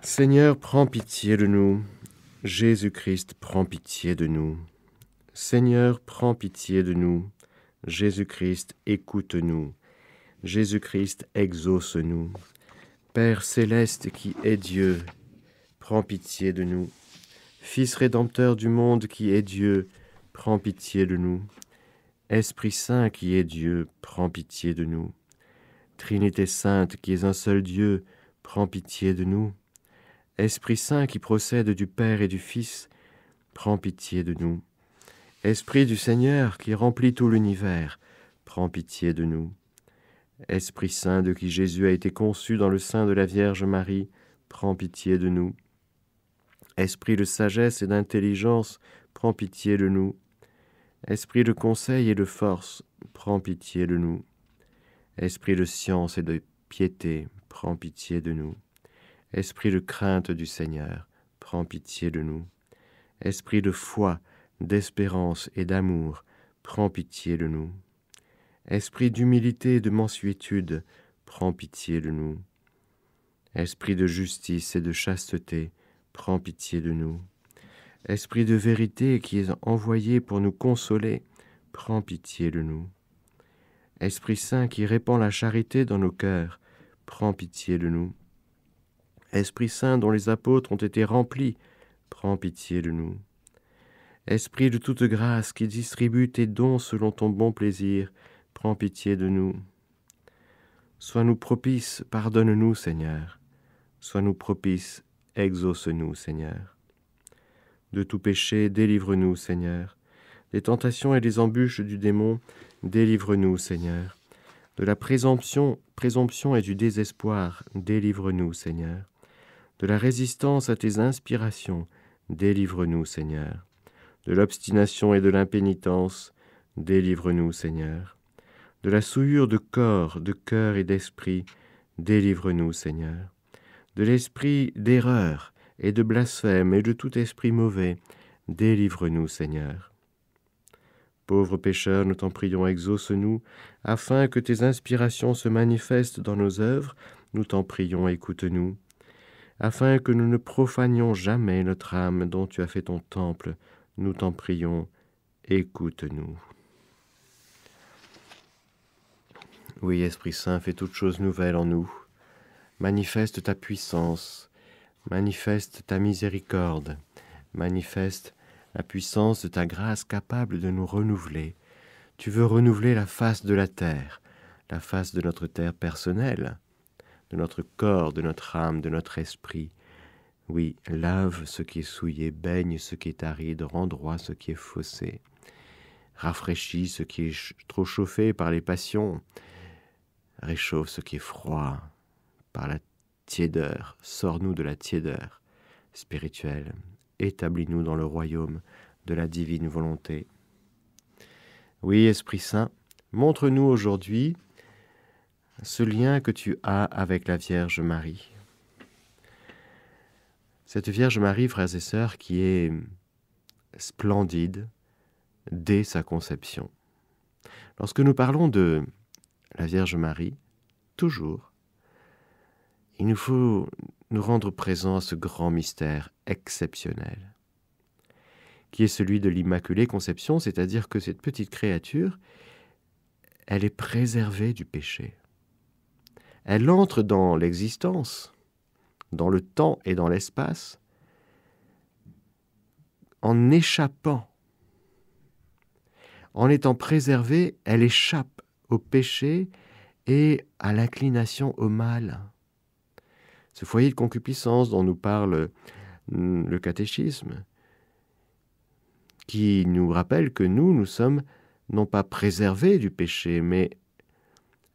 Seigneur, prends pitié de nous. Jésus-Christ, prends pitié de nous. Seigneur, prends pitié de nous. Jésus-Christ, écoute-nous. Jésus-Christ, exauce-nous. Père céleste qui est Dieu, prends pitié de nous. Fils rédempteur du monde qui est Dieu, prends pitié de nous. Esprit Saint qui est Dieu, prends pitié de nous. Trinité sainte qui est un seul Dieu, prends pitié de nous. Esprit Saint qui procède du Père et du Fils, prends pitié de nous. Esprit du Seigneur qui remplit tout l'univers, prends pitié de nous. Esprit Saint de qui Jésus a été conçu dans le sein de la Vierge Marie, prends pitié de nous. Esprit de sagesse et d'intelligence, prends pitié de nous. Esprit de conseil et de force, prends pitié de nous. Esprit de science et de piété, prends pitié de nous. Esprit de crainte du Seigneur, prends pitié de nous. Esprit de foi, d'espérance et d'amour, prends pitié de nous. Esprit d'humilité et de mansuétude, prends pitié de nous. Esprit de justice et de chasteté, prends pitié de nous. Esprit de vérité qui est envoyé pour nous consoler, prends pitié de nous. Esprit Saint qui répand la charité dans nos cœurs, prends pitié de nous. Esprit Saint dont les apôtres ont été remplis, prends pitié de nous. Esprit de toute grâce qui distribue tes dons selon ton bon plaisir, prends pitié de nous. Sois-nous propice, pardonne-nous, Seigneur. Sois-nous propice, exauce-nous, Seigneur. De tout péché, délivre-nous, Seigneur. Des tentations et des embûches du démon, délivre-nous, Seigneur. De la présomption et du désespoir, délivre-nous, Seigneur. De la résistance à tes inspirations, délivre-nous, Seigneur. De l'obstination et de l'impénitence, délivre-nous, Seigneur. De la souillure de corps, de cœur et d'esprit, délivre-nous, Seigneur. De l'esprit d'erreur et de blasphème et de tout esprit mauvais, délivre-nous, Seigneur. Pauvres pécheurs, nous t'en prions, exauce-nous, afin que tes inspirations se manifestent dans nos œuvres, nous t'en prions, écoute-nous. Afin que nous ne profanions jamais notre âme dont tu as fait ton temple, nous t'en prions, écoute-nous. Oui, Esprit Saint, fais toutes choses nouvelles en nous. Manifeste ta puissance, manifeste ta miséricorde, manifeste la puissance de ta grâce capable de nous renouveler. Tu veux renouveler la face de la terre personnelle, de notre corps, de notre âme, de notre esprit. Oui, lave ce qui est souillé, baigne ce qui est aride, rend droit ce qui est faussé. Rafraîchis ce qui est trop chauffé par les passions, réchauffe ce qui est froid par la tiédeur. Sors-nous de la tiédeur spirituelle. Établis-nous dans le royaume de la divine volonté. Oui, Esprit Saint, montre-nous aujourd'hui ce lien que tu as avec la Vierge Marie. Cette Vierge Marie, frères et sœurs, qui est splendide dès sa conception. Lorsque nous parlons de la Vierge Marie, toujours, il nous faut nous rendre présents à ce grand mystère exceptionnel, qui est celui de l'Immaculée Conception, c'est-à-dire que cette petite créature, elle est préservée du péché. Elle entre dans l'existence, dans le temps et dans l'espace, en échappant. En étant préservée, elle échappe au péché et à l'inclination au mal. Ce foyer de concupiscence dont nous parle le catéchisme, qui nous rappelle que nous sommes non pas préservés du péché, mais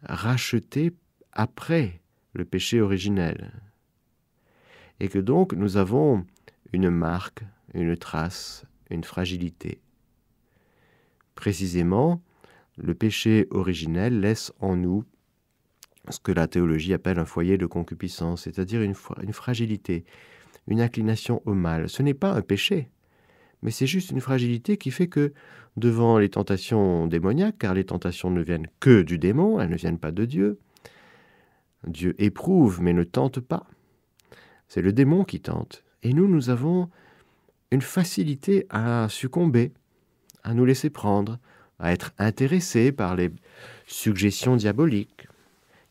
rachetés après le péché originel. Et que donc nous avons une marque, une trace, une fragilité. Précisément, le péché originel laisse en nous ce que la théologie appelle un foyer de concupiscence, c'est-à-dire une fragilité, une inclination au mal. Ce n'est pas un péché, mais c'est juste une fragilité qui fait que, devant les tentations démoniaques, car les tentations ne viennent que du démon, elles ne viennent pas de Dieu, Dieu éprouve mais ne tente pas. c'est le démon qui tente. Et nous avons une facilité à succomber, à nous laisser prendre, à être intéressés par les suggestions diaboliques,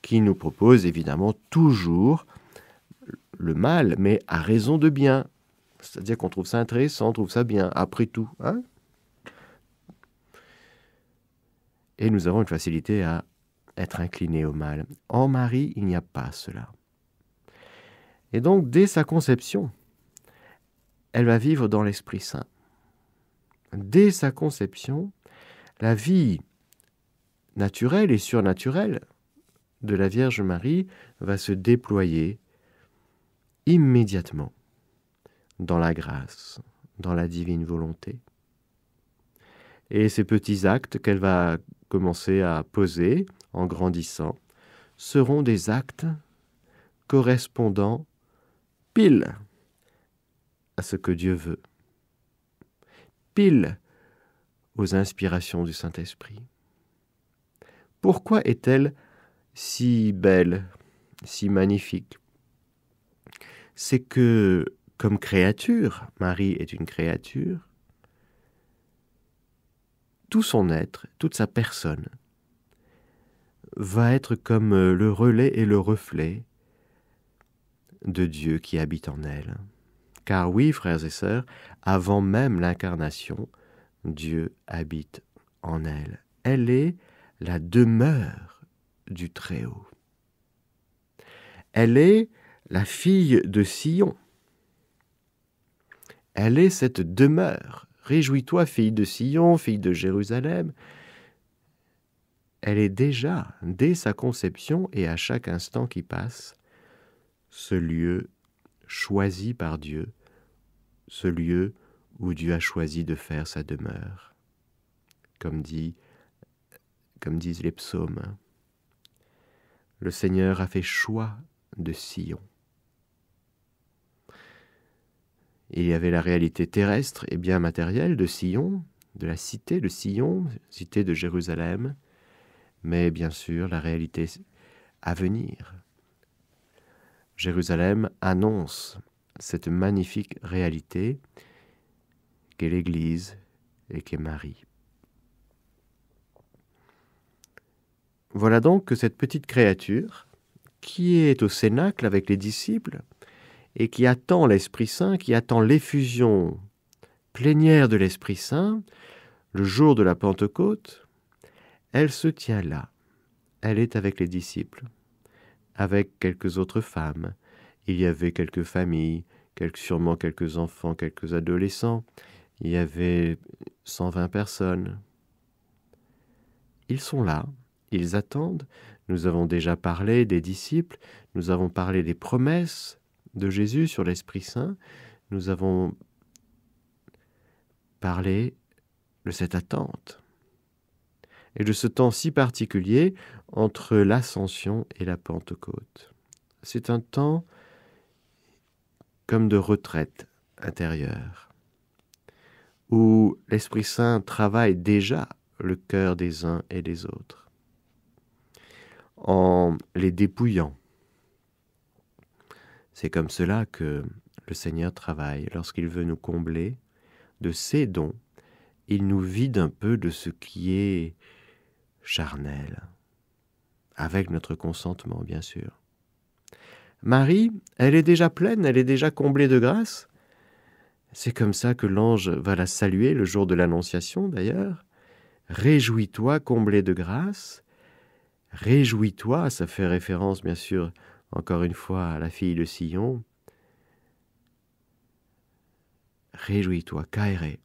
qui nous proposent évidemment toujours le mal, mais à raison de bien. C'est-à-dire qu'on trouve ça intéressant, on trouve ça bien, après tout. Hein? Et nous avons une facilité à être inclinés au mal. En Marie, il n'y a pas cela. Et donc, dès sa conception, elle va vivre dans l'Esprit Saint. Dès sa conception, la vie naturelle et surnaturelle de la Vierge Marie va se déployer immédiatement dans la grâce, dans la divine volonté. Et ces petits actes qu'elle va commencer à poser en grandissant seront des actes correspondant pile à ce que Dieu veut, pile aux inspirations du Saint-Esprit. Pourquoi est-elle si belle, si magnifique? C'est que, comme créature, Marie est une créature, tout son être, toute sa personne, va être comme le relais et le reflet de Dieu qui habite en elle. Car oui, frères et sœurs, avant même l'incarnation, Dieu habite en elle. Elle est la demeure du Très-Haut. Elle est la fille de Sion. Elle est cette demeure. Réjouis-toi, fille de Sion, fille de Jérusalem. Elle est déjà, dès sa conception et à chaque instant qui passe, ce lieu choisi par Dieu, ce lieu où Dieu a choisi de faire sa demeure. Comme disent les psaumes, le Seigneur a fait choix de Sion. Il y avait la réalité terrestre et bien matérielle de Sion, de la cité de Sion, cité de Jérusalem, mais bien sûr la réalité à venir. Jérusalem annonce cette magnifique réalité qu'est l'Église et qu'est Marie. Voilà donc que cette petite créature, qui est au cénacle avec les disciples, et qui attend l'Esprit Saint, qui attend l'effusion plénière de l'Esprit Saint, le jour de la Pentecôte, elle se tient là. Elle est avec les disciples, avec quelques autres femmes. Il y avait quelques familles, sûrement quelques enfants, quelques adolescents. Il y avait 120 personnes. Ils sont là, ils attendent. Nous avons déjà parlé des disciples, nous avons parlé des promesses de Jésus sur l'Esprit Saint. Nous avons parlé de cette attente et de ce temps si particulier entre l'Ascension et la Pentecôte. C'est un temps comme de retraite intérieure, où l'Esprit Saint travaille déjà le cœur des uns et des autres, en les dépouillant. C'est comme cela que le Seigneur travaille. Lorsqu'il veut nous combler de ses dons, il nous vide un peu de ce qui est charnel, avec notre consentement, bien sûr. Marie, elle est déjà pleine, elle est déjà comblée de grâce. C'est comme ça que l'ange va la saluer le jour de l'Annonciation, d'ailleurs. Réjouis-toi, comblée de grâce. Réjouis-toi, ça fait référence, bien sûr, encore une fois, à la fille de Sion. Réjouis-toi, kaire.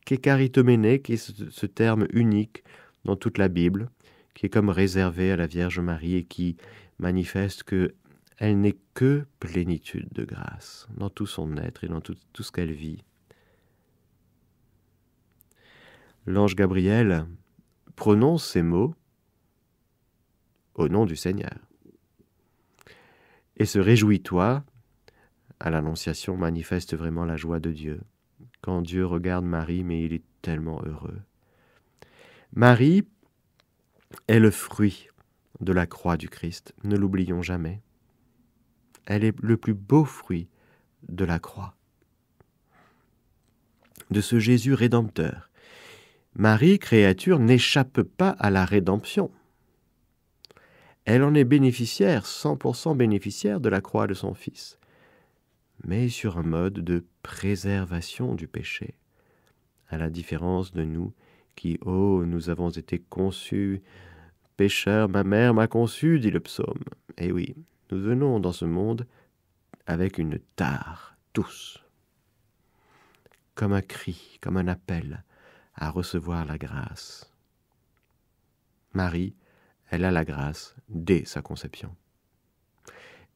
Kekaritomene, qui est ce terme unique dans toute la Bible, qui est comme réservé à la Vierge Marie et qui manifeste qu'elle n'est que plénitude de grâce dans tout son être et dans tout ce qu'elle vit. L'ange Gabriel prononce ces mots au nom du Seigneur. Et ce réjouis-toi à l'Annonciation manifeste vraiment la joie de Dieu. Quand Dieu regarde Marie, mais il est tellement heureux. Marie est le fruit de la croix du Christ, ne l'oublions jamais. Elle est le plus beau fruit de la croix, de ce Jésus rédempteur. Marie, créature, n'échappe pas à la rédemption. Elle en est bénéficiaire, 100% bénéficiaire de la croix de son Fils, mais sur un mode de préservation du péché, à la différence de nous qui, nous avons été conçus pécheurs, ma mère m'a conçu, dit le psaume. Eh oui, nous venons dans ce monde avec une tare, tous, comme un cri, comme un appel à recevoir la grâce. Marie, elle a la grâce dès sa conception.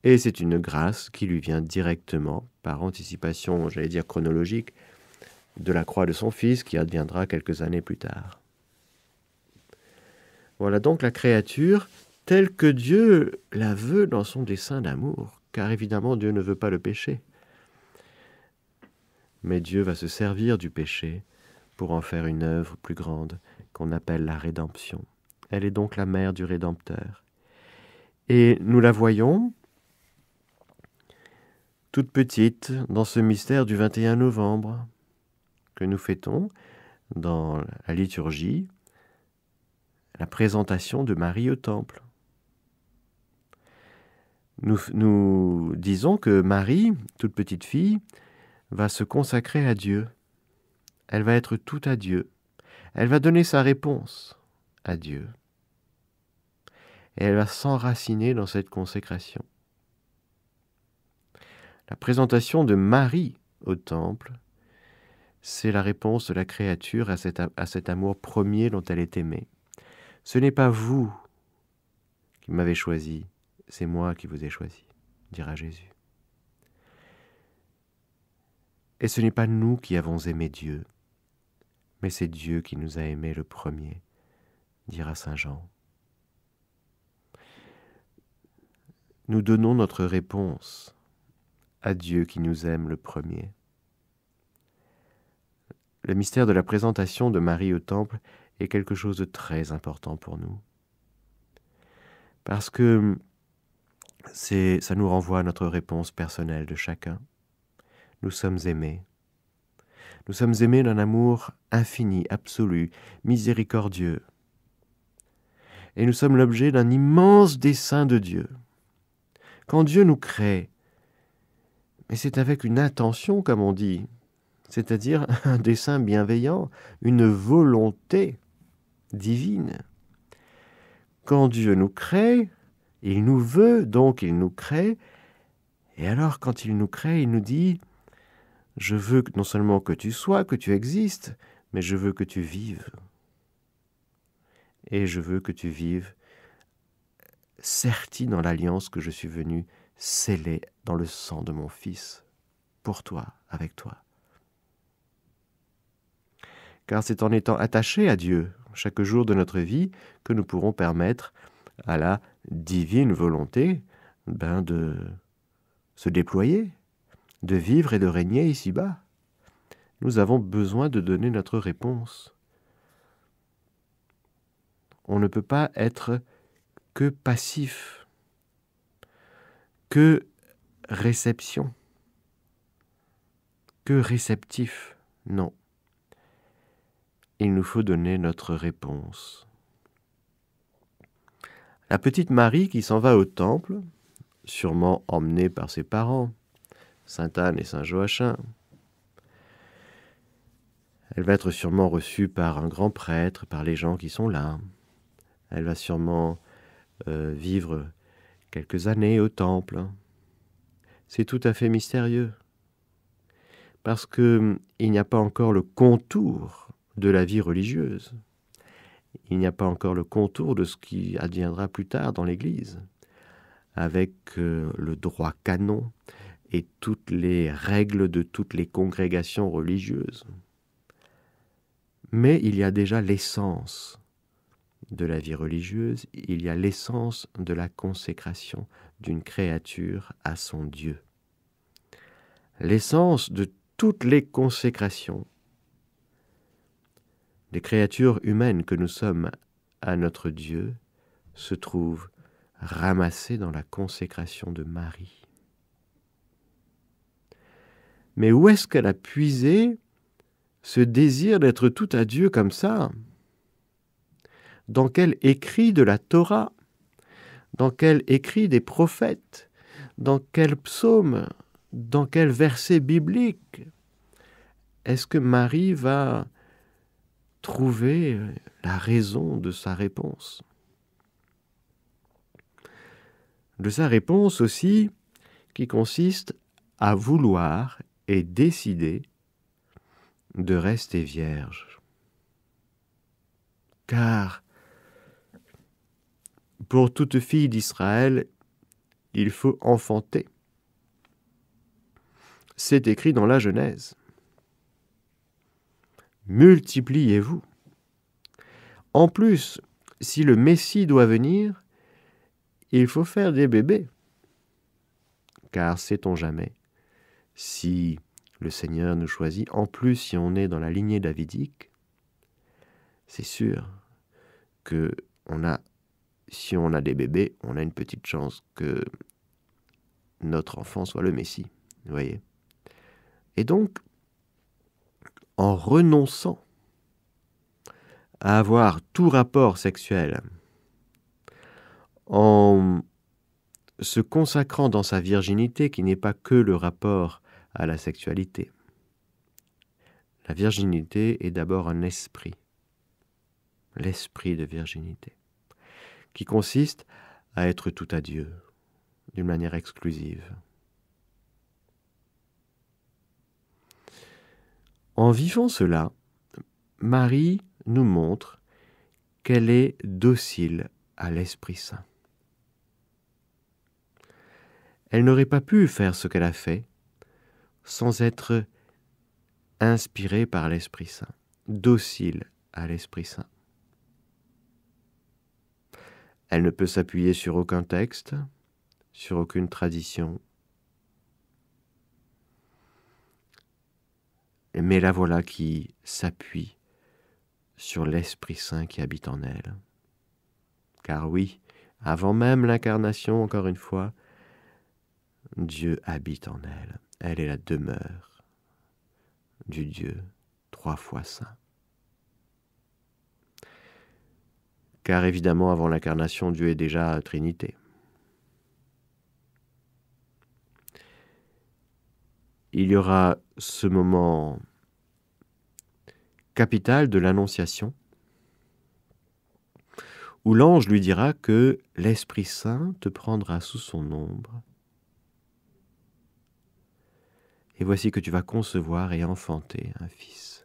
Et c'est une grâce qui lui vient directement, par anticipation, j'allais dire chronologique, de la croix de son Fils qui adviendra quelques années plus tard. Voilà donc la créature telle que Dieu la veut dans son dessein d'amour, car évidemment Dieu ne veut pas le péché. Mais Dieu va se servir du péché pour en faire une œuvre plus grande qu'on appelle la rédemption. Elle est donc la mère du Rédempteur. Et nous la voyons toute petite dans ce mystère du 21 novembre que nous fêtons dans la liturgie, la présentation de Marie au temple. Nous disons que Marie, toute petite fille, va se consacrer à Dieu. Elle va être tout à Dieu. Elle va donner sa réponse à Dieu. Et elle va s'enraciner dans cette consécration. La présentation de Marie au temple, c'est la réponse de la créature à cet amour premier dont elle est aimée. Ce n'est pas vous qui m'avez choisi, c'est moi qui vous ai choisi, dira Jésus. Et ce n'est pas nous qui avons aimé Dieu, mais c'est Dieu qui nous a aimés le premier, dira Saint Jean. Nous donnons notre réponse à Dieu qui nous aime le premier. Le mystère de la présentation de Marie au temple est quelque chose de très important pour nous. Parce que ça nous renvoie à notre réponse personnelle de chacun. Nous sommes aimés. Nous sommes aimés d'un amour infini, absolu, miséricordieux. Et nous sommes l'objet d'un immense dessein de Dieu. Quand Dieu nous crée, mais c'est avec une intention, comme on dit, c'est-à-dire un dessein bienveillant, une volonté divine. Quand Dieu nous crée, il nous veut, donc il nous crée, et alors quand il nous crée, il nous dit « Je veux non seulement que tu sois, que tu existes, mais je veux que tu vives. Et je veux que tu vives serti dans l'alliance que je suis venu sceller dans le sang de mon Fils, pour toi, avec toi. » Car c'est en étant attachés à Dieu chaque jour de notre vie que nous pourrons permettre à la divine volonté de se déployer, de vivre et de régner ici-bas. Nous avons besoin de donner notre réponse. On ne peut pas être que passif, que réception, que réceptif. Non. Il nous faut donner notre réponse. La petite Marie qui s'en va au temple, sûrement emmenée par ses parents, Sainte Anne et Saint Joachim, elle va être sûrement reçue par un grand prêtre, par les gens qui sont là. Elle va sûrement vivre quelques années au temple. C'est tout à fait mystérieux, parce qu'il n'y a pas encore le contour de la vie religieuse. Il n'y a pas encore le contour de ce qui adviendra plus tard dans l'Église, avec le droit canon et toutes les règles de toutes les congrégations religieuses. Mais il y a déjà l'essence de la vie religieuse, il y a l'essence de la consécration d'une créature à son Dieu. L'essence de toutes les consécrations des créatures humaines que nous sommes à notre Dieu se trouve ramassée dans la consécration de Marie. Mais où est-ce qu'elle a puisé ce désir d'être tout à Dieu comme ça? Dans quel écrit de la Torah? Dans quel écrit des prophètes? Dans quel psaume? Dans quel verset biblique est-ce que Marie va trouver la raison de sa réponse? De sa réponse aussi, qui consiste à vouloir et décider de rester vierge. Car pour toute fille d'Israël, il faut enfanter. C'est écrit dans la Genèse. Multipliez-vous. En plus, si le Messie doit venir, il faut faire des bébés. Car sait-on jamais, si le Seigneur nous choisit, en plus si on est dans la lignée davidique, c'est sûr que si on a des bébés, on a une petite chance que notre enfant soit le Messie. Vous voyez ? Et donc, en renonçant à avoir tout rapport sexuel, en se consacrant dans sa virginité, qui n'est pas que le rapport à la sexualité. La virginité est d'abord un esprit, l'esprit de virginité, qui consiste à être tout à Dieu, d'une manière exclusive. En vivant cela, Marie nous montre qu'elle est docile à l'Esprit Saint. Elle n'aurait pas pu faire ce qu'elle a fait sans être inspirée par l'Esprit Saint, docile à l'Esprit Saint. Elle ne peut s'appuyer sur aucun texte, sur aucune tradition. Mais la voilà qui s'appuie sur l'Esprit Saint qui habite en elle. Car oui, avant même l'incarnation, encore une fois, Dieu habite en elle. Elle est la demeure du Dieu 3 fois saint. Car évidemment, avant l'incarnation, Dieu est déjà Trinité. Il y aura ce moment capital de l'Annonciation, où l'ange lui dira que l'Esprit Saint te prendra sous son ombre, et voici que tu vas concevoir et enfanter un fils.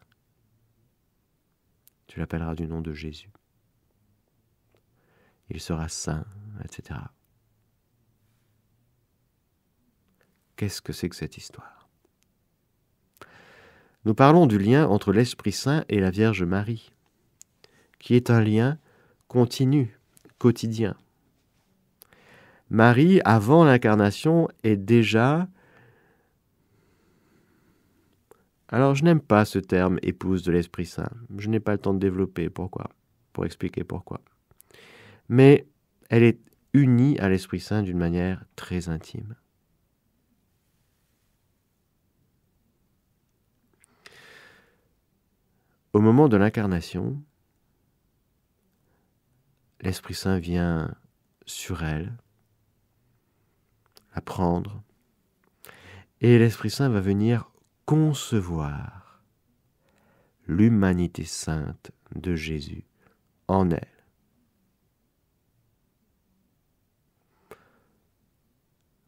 Tu l'appelleras du nom de Jésus. Il sera saint, etc. Qu'est-ce que c'est que cette histoire? Nous parlons du lien entre l'Esprit Saint et la Vierge Marie, qui est un lien continu, quotidien. Marie, avant l'incarnation, est déjà... Alors, je n'aime pas ce terme « épouse de l'Esprit Saint ». Je n'ai pas le temps de développer pourquoi, pour expliquer pourquoi. Mais elle est unie à l'Esprit Saint d'une manière très intime. Au moment de l'incarnation, l'Esprit Saint vient sur elle, la prendre, et l'Esprit Saint va venir concevoir l'humanité sainte de Jésus en elle.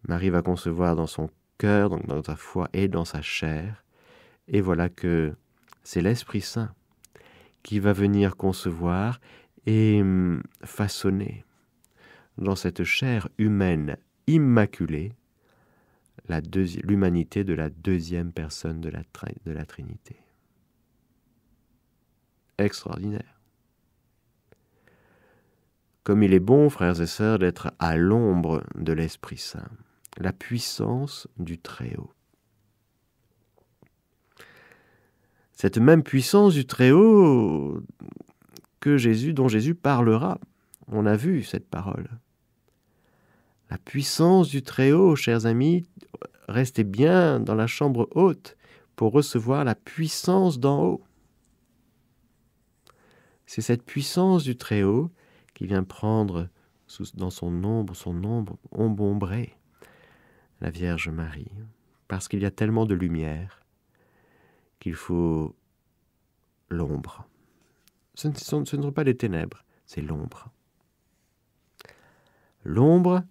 Marie va concevoir dans son cœur, donc dans sa foi et dans sa chair, et voilà que c'est l'Esprit Saint qui va venir concevoir et façonner dans cette chair humaine immaculée l'humanité de la deuxième personne de la Trinité. Extraordinaire. Comme il est bon, frères et sœurs, d'être à l'ombre de l'Esprit Saint, la puissance du Très-Haut. Cette même puissance du Très-Haut dont Jésus parlera. On a vu cette parole. La puissance du Très-Haut, chers amis, rester bien dans la chambre haute pour recevoir la puissance d'en haut. C'est cette puissance du Très-Haut qui vient prendre dans son ombre ombrée la Vierge Marie, parce qu'il y a tellement de lumière qu'il faut l'ombre. Ce ne sont pas les ténèbres, c'est l'ombre. L'ombre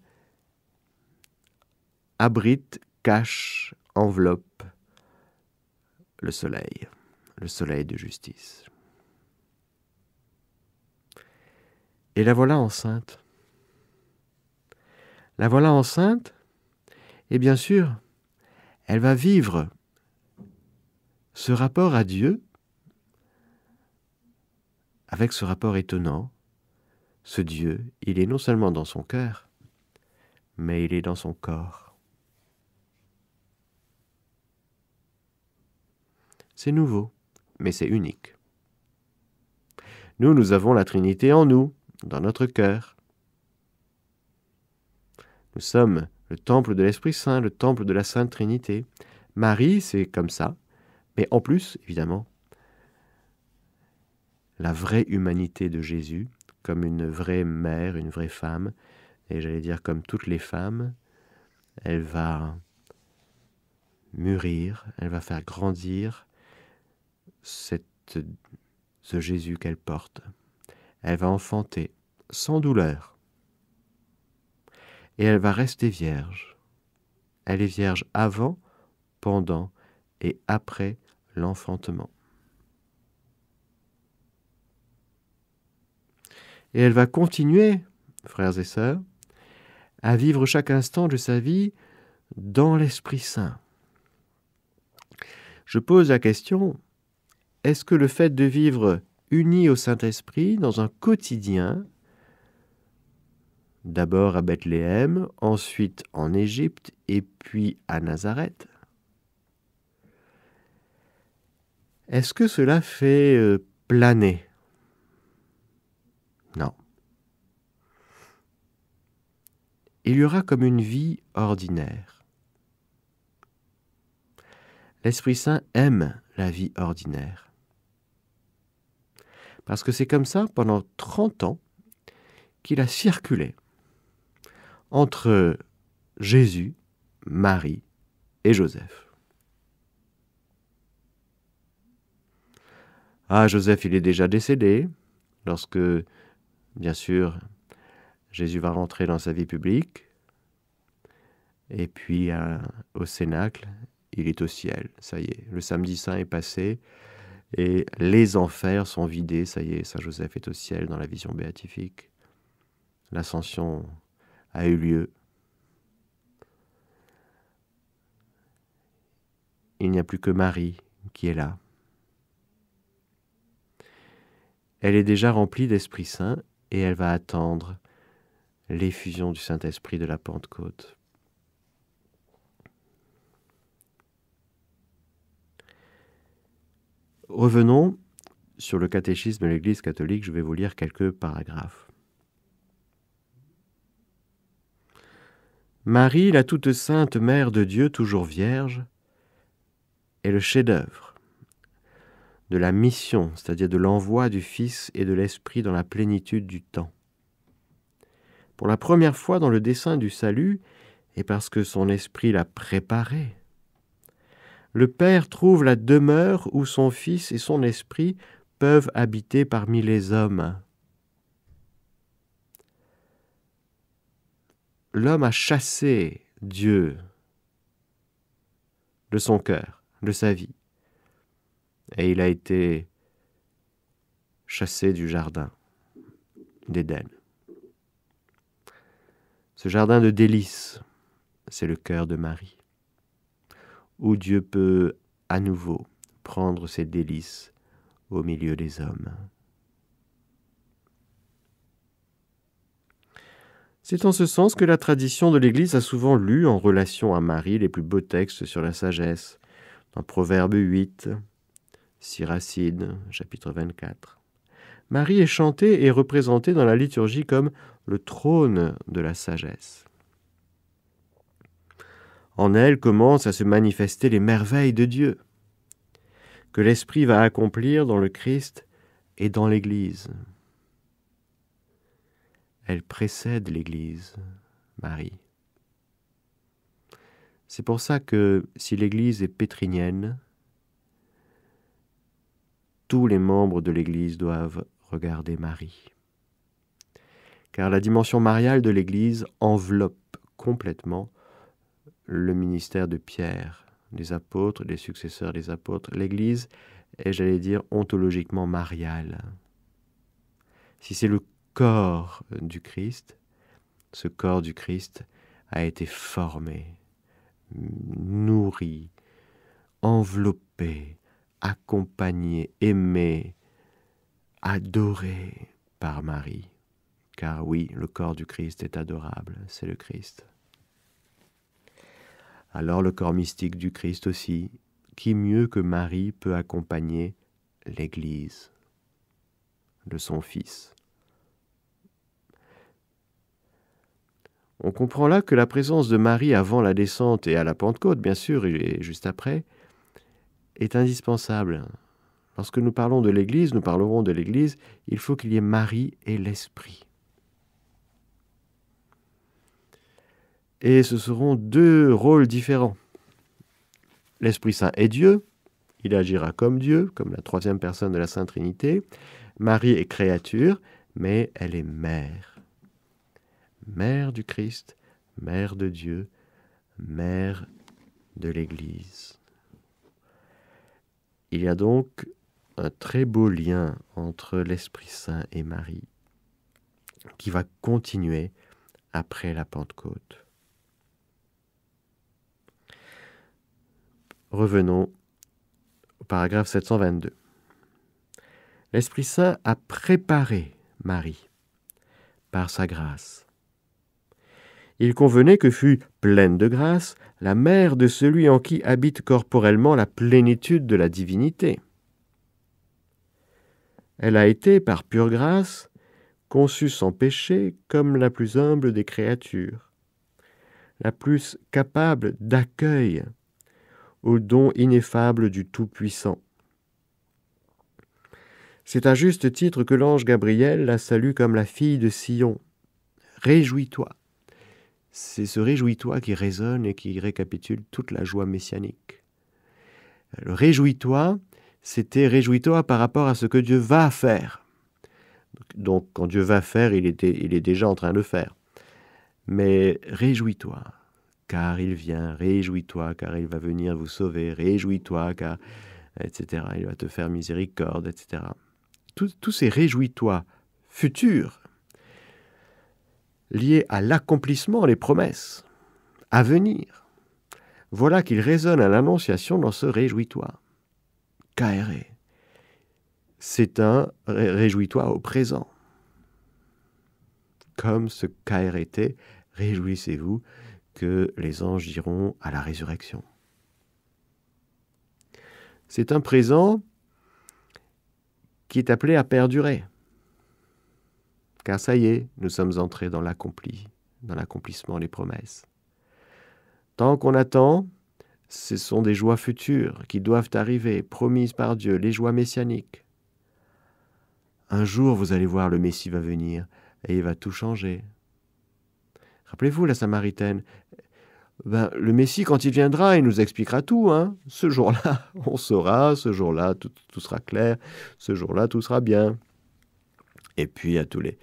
abrite, cache, enveloppe le soleil de justice. Et la voilà enceinte. La voilà enceinte, et bien sûr, elle va vivre ce rapport à Dieu avec ce rapport étonnant. Ce Dieu, il est non seulement dans son cœur, mais il est dans son corps. C'est nouveau, mais c'est unique. Nous avons la Trinité en nous, dans notre cœur. Nous sommes le temple de l'Esprit Saint, le temple de la Sainte Trinité. Marie, c'est comme ça, mais en plus, évidemment, la vraie humanité de Jésus, comme une vraie mère, une vraie femme, et j'allais dire comme toutes les femmes, elle va mûrir, elle va faire grandir ce Jésus qu'elle porte. Elle va enfanter sans douleur. Et elle va rester vierge. Elle est vierge avant, pendant et après l'enfantement. Et elle va continuer, frères et sœurs, à vivre chaque instant de sa vie dans l'Esprit Saint. Je pose la question, est-ce que le fait de vivre uni au Saint-Esprit dans un quotidien, d'abord à Bethléem, ensuite en Égypte et puis à Nazareth, est-ce que cela fait planer ? Non. Il y aura comme une vie ordinaire. L'Esprit Saint aime la vie ordinaire. Parce que c'est comme ça, pendant 30 ans, qu'il a circulé entre Jésus, Marie et Joseph. Ah, Joseph, il est déjà décédé, lorsque, bien sûr, Jésus va rentrer dans sa vie publique, et puis au Cénacle, il est au ciel, ça y est, le samedi saint est passé, et les enfers sont vidés, ça y est, Saint Joseph est au ciel dans la vision béatifique. L'ascension a eu lieu. Il n'y a plus que Marie qui est là. Elle est déjà remplie d'Esprit Saint et elle va attendre l'effusion du Saint-Esprit de la Pentecôte. Revenons sur le catéchisme de l'Église catholique, je vais vous lire quelques paragraphes. Marie, la toute sainte Mère de Dieu, toujours vierge, est le chef-d'œuvre de la mission, c'est-à-dire de l'envoi du Fils et de l'Esprit dans la plénitude du temps. Pour la première fois dans le dessein du salut, et parce que son Esprit l'a préparé, le Père trouve la demeure où son Fils et son Esprit peuvent habiter parmi les hommes. L'homme a chassé Dieu de son cœur, de sa vie, et il a été chassé du jardin d'Éden. Ce jardin de délices, c'est le cœur de Marie, où Dieu peut à nouveau prendre ses délices au milieu des hommes. C'est en ce sens que la tradition de l'Église a souvent lu en relation à Marie les plus beaux textes sur la sagesse, dans Proverbe 8, Siracide, chapitre 24. Marie est chantée et représentée dans la liturgie comme le trône de la sagesse. En elle commencent à se manifester les merveilles de Dieu, que l'Esprit va accomplir dans le Christ et dans l'Église. Elle précède l'Église, Marie. C'est pour ça que si l'Église est pétrinienne, tous les membres de l'Église doivent regarder Marie. Car la dimension mariale de l'Église enveloppe complètement le ministère de Pierre, des apôtres, des successeurs des apôtres. L'Église est, j'allais dire, ontologiquement mariale. Si c'est le corps du Christ, ce corps du Christ a été formé, nourri, enveloppé, accompagné, aimé, adoré par Marie. Car oui, le corps du Christ est adorable, c'est le Christ. Alors le corps mystique du Christ aussi, qui mieux que Marie peut accompagner l'Église de son Fils. On comprend là que la présence de Marie avant la descente et à la Pentecôte, bien sûr, et juste après, est indispensable. Lorsque nous parlons de l'Église, nous parlerons de l'Église, il faut qu'il y ait Marie et l'Esprit. Et ce seront deux rôles différents. L'Esprit Saint est Dieu, il agira comme Dieu, comme la troisième personne de la Sainte Trinité. Marie est créature, mais elle est mère. Mère du Christ, mère de Dieu, mère de l'Église. Il y a donc un très beau lien entre l'Esprit Saint et Marie, qui va continuer après la Pentecôte. Revenons au paragraphe 722. L'Esprit Saint a préparé Marie par sa grâce. Il convenait que fût pleine de grâce la mère de celui en qui habite corporellement la plénitude de la divinité. Elle a été, par pure grâce, conçue sans péché comme la plus humble des créatures, la plus capable d'accueil au don ineffable du Tout-Puissant. C'est à juste titre que l'ange Gabriel la salue comme la fille de Sion. Réjouis-toi. C'est ce réjouis-toi qui résonne et qui récapitule toute la joie messianique. Le réjouis-toi, c'était réjouis-toi par rapport à ce que Dieu va faire. Donc, quand Dieu va faire, il est déjà en train de faire. Mais réjouis-toi, car il vient. Réjouis-toi, car il va venir vous sauver. Réjouis-toi, car, etc. Il va te faire miséricorde, etc. Tous ces réjouis-toi futurs, liés à l'accomplissement des promesses à venir. Voilà qu'il résonne à l'Annonciation dans ce réjouis-toi. Kaere. C'est un réjouis-toi au présent. Comme ce kaerete, réjouissez-vous que les anges diront à la résurrection. C'est un présent qui est appelé à perdurer. Car ça y est, nous sommes entrés dans l'accomplissement des promesses. Tant qu'on attend, ce sont des joies futures qui doivent arriver, promises par Dieu, les joies messianiques. Un jour, vous allez voir, le Messie va venir et il va tout changer. Rappelez-vous la Samaritaine. Le Messie, quand il viendra, il nous expliquera tout. Ce jour-là, on saura, ce jour-là, tout sera clair, ce jour-là, tout sera bien. Et puis, il y a tous les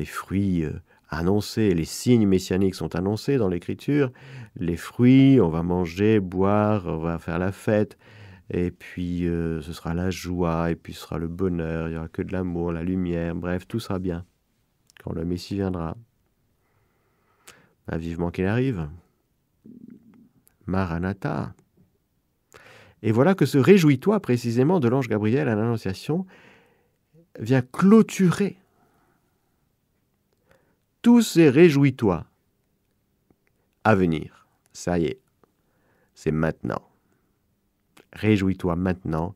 fruits annoncés, les signes messianiques sont annoncés dans l'Écriture. Les fruits, on va manger, boire, on va faire la fête. Et puis, ce sera la joie, et puis ce sera le bonheur, il n'y aura que de l'amour, la lumière, bref, tout sera bien quand le Messie viendra. Vivement qu'il arrive. Maranatha. Et voilà que ce réjouis-toi précisément de l'ange Gabriel à l'Annonciation vient clôturer tous ces réjouis-toi à venir. Ça y est, c'est maintenant. Réjouis-toi maintenant,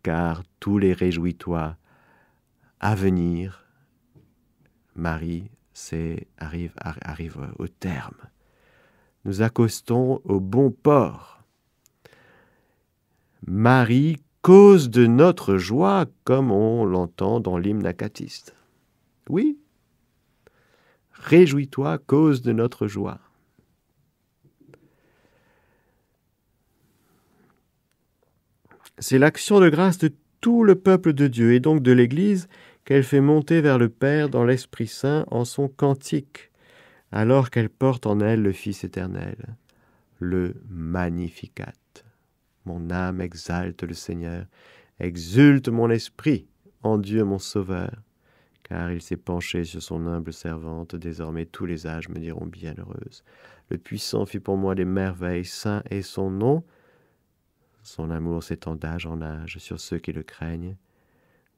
car tous les réjouis-toi à venir, Marie, arrive au terme nous accostons au bon port. Marie, cause de notre joie, comme on l'entend dans l'hymne acatiste. Oui, réjouis-toi, cause de notre joie. C'est l'action de grâce de tout le peuple de Dieu et donc de l'Église qu'elle fait monter vers le Père dans l'Esprit Saint en son cantique, alors qu'elle porte en elle le Fils éternel, le Magnificat. Mon âme exalte le Seigneur, exulte mon esprit en Dieu mon Sauveur, car il s'est penché sur son humble servante, désormais tous les âges me diront bienheureuse. Le Puissant fit pour moi des merveilles, saint est son nom. Son amour s'étend d'âge en âge sur ceux qui le craignent.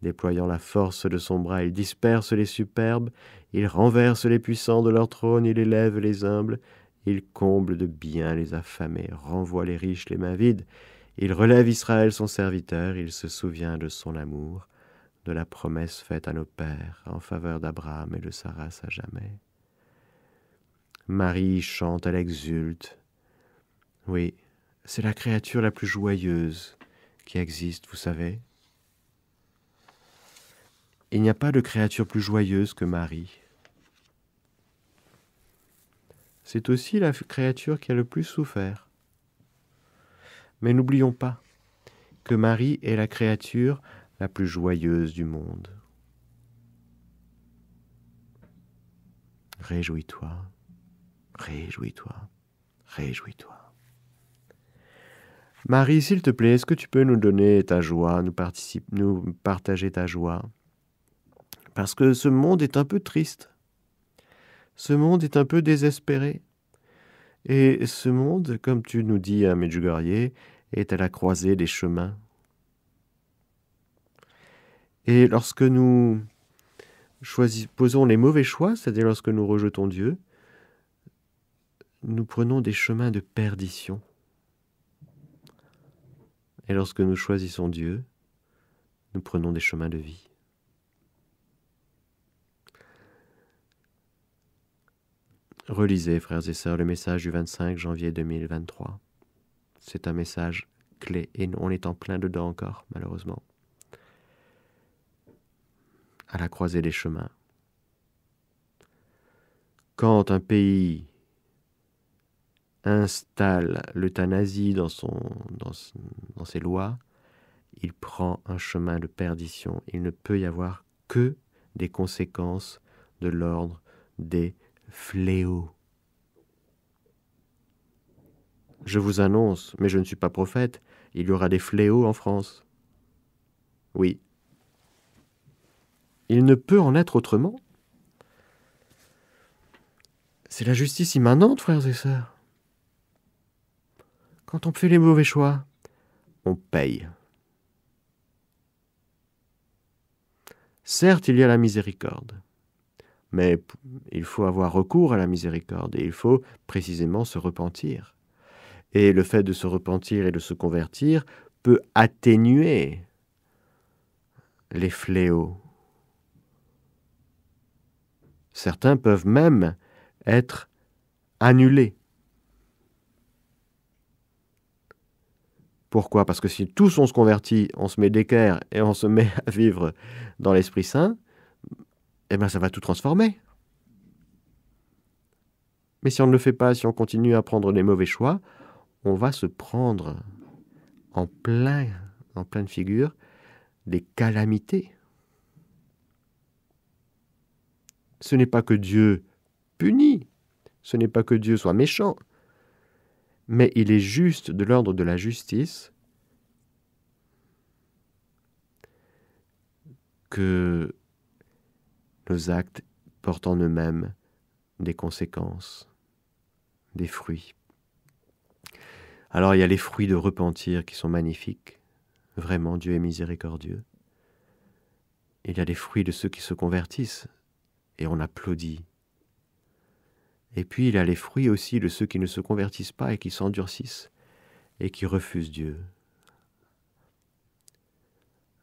Déployant la force de son bras, il disperse les superbes, il renverse les puissants de leur trône, il élève les humbles, il comble de bien les affamés, renvoie les riches les mains vides. Il relève Israël son serviteur, il se souvient de son amour, de la promesse faite à nos pères en faveur d'Abraham et de Sarah à jamais. Marie chante, elle exulte. Oui, c'est la créature la plus joyeuse qui existe, vous savez. Il n'y a pas de créature plus joyeuse que Marie. C'est aussi la créature qui a le plus souffert. Mais n'oublions pas que Marie est la créature la plus joyeuse du monde. Réjouis-toi, réjouis-toi, réjouis-toi. Marie, s'il te plaît, est-ce que tu peux nous donner ta joie, nous partager ta joie? Parce que ce monde est un peu triste. Ce monde est un peu désespéré. Et ce monde, comme tu nous dis à Medjugorje, est à la croisée des chemins. Et lorsque nous posons les mauvais choix, c'est-à-dire lorsque nous rejetons Dieu, nous prenons des chemins de perdition. Et lorsque nous choisissons Dieu, nous prenons des chemins de vie. Relisez, frères et sœurs, le message du 25 janvier 2023. C'est un message clé et on est en plein dedans encore, malheureusement. À la croisée des chemins. Quand un pays installe l'euthanasie dans ses lois, il prend un chemin de perdition. Il ne peut y avoir que des conséquences de l'ordre des fléaux. Je vous annonce, mais je ne suis pas prophète, il y aura des fléaux en France. Oui. Il ne peut en être autrement. C'est la justice immanente, frères et sœurs. Quand on fait les mauvais choix, on paye. Certes, il y a la miséricorde, mais il faut avoir recours à la miséricorde et il faut précisément se repentir. Et le fait de se repentir et de se convertir peut atténuer les fléaux. Certains peuvent même être annulés. Pourquoi? Parce que si tous on se convertit, on se met d'équerre et on se met à vivre dans l'Esprit Saint, eh bien ça va tout transformer. Mais si on ne le fait pas, si on continue à prendre les mauvais choix, on va se prendre en pleine figure des calamités. Ce n'est pas que Dieu punit, ce n'est pas que Dieu soit méchant, mais il est juste de l'ordre de la justice que nos actes portent en eux-mêmes des conséquences, des fruits. Alors il y a les fruits de repentir qui sont magnifiques. Vraiment, Dieu est miséricordieux. Il y a les fruits de ceux qui se convertissent et on applaudit. Et puis il y a les fruits aussi de ceux qui ne se convertissent pas et qui s'endurcissent et qui refusent Dieu.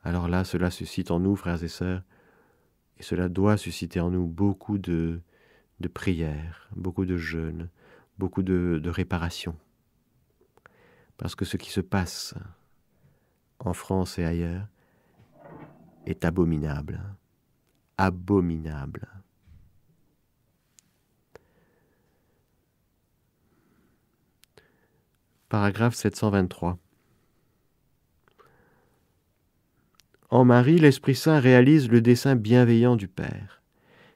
Alors là, cela suscite en nous, frères et sœurs, et cela doit susciter en nous beaucoup de prières, beaucoup de jeûnes, beaucoup de réparation. Parce que ce qui se passe en France et ailleurs est abominable. Abominable. Paragraphe 723. En Marie, l'Esprit Saint réalise le dessein bienveillant du Père.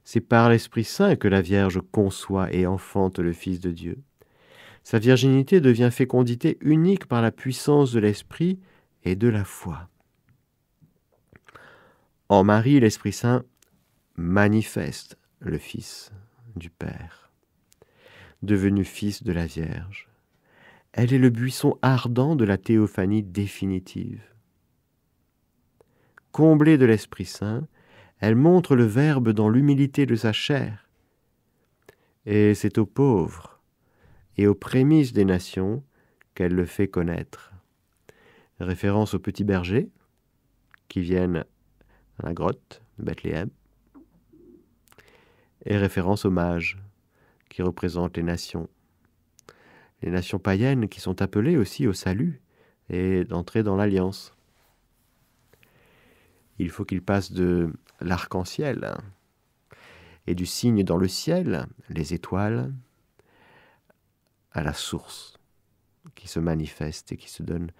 C'est par l'Esprit Saint que la Vierge conçoit et enfante le Fils de Dieu. Sa virginité devient fécondité unique par la puissance de l'Esprit et de la foi. En Marie, l'Esprit Saint manifeste le Fils du Père, devenu Fils de la Vierge. Elle est le buisson ardent de la théophanie définitive. Comblée de l'Esprit Saint, elle montre le Verbe dans l'humilité de sa chair. Et c'est aux pauvres et aux prémices des nations qu'elle le fait connaître. Référence aux petits bergers qui viennent à la grotte de Bethléem, et référence aux mages qui représentent les nations païennes qui sont appelées aussi au salut et d'entrer dans l'alliance. Il faut qu'ils passent de l'arc-en-ciel et du signe dans le ciel, les étoiles, à la source qui se manifeste et qui se donne,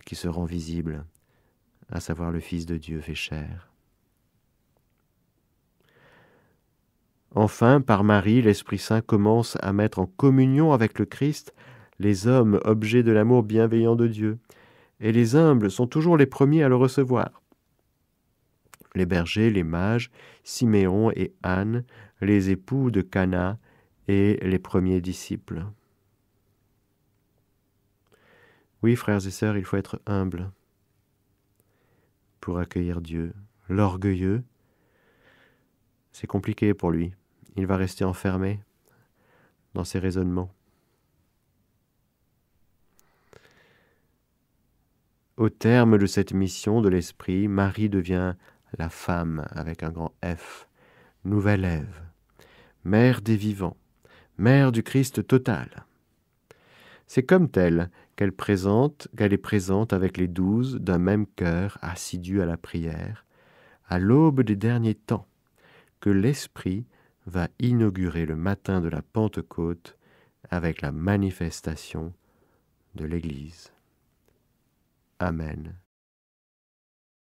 qui se rend visible, à savoir le Fils de Dieu fait chair. Enfin, par Marie, l'Esprit Saint commence à mettre en communion avec le Christ les hommes, objets de l'amour bienveillant de Dieu, et les humbles sont toujours les premiers à le recevoir. Les bergers, les mages, Siméon et Anne, les époux de Cana et les premiers disciples. Oui, frères et sœurs, il faut être humble pour accueillir Dieu. L'orgueilleux, c'est compliqué pour lui. Il va rester enfermé dans ses raisonnements. Au terme de cette mission de l'Esprit, Marie devient la femme avec un grand F, nouvelle Ève, mère des vivants, mère du Christ total. C'est comme telle qu'elle est présente avec les 12 d'un même cœur assidu à la prière, à l'aube des derniers temps, que l'Esprit va inaugurer le matin de la Pentecôte avec la manifestation de l'Église. Amen.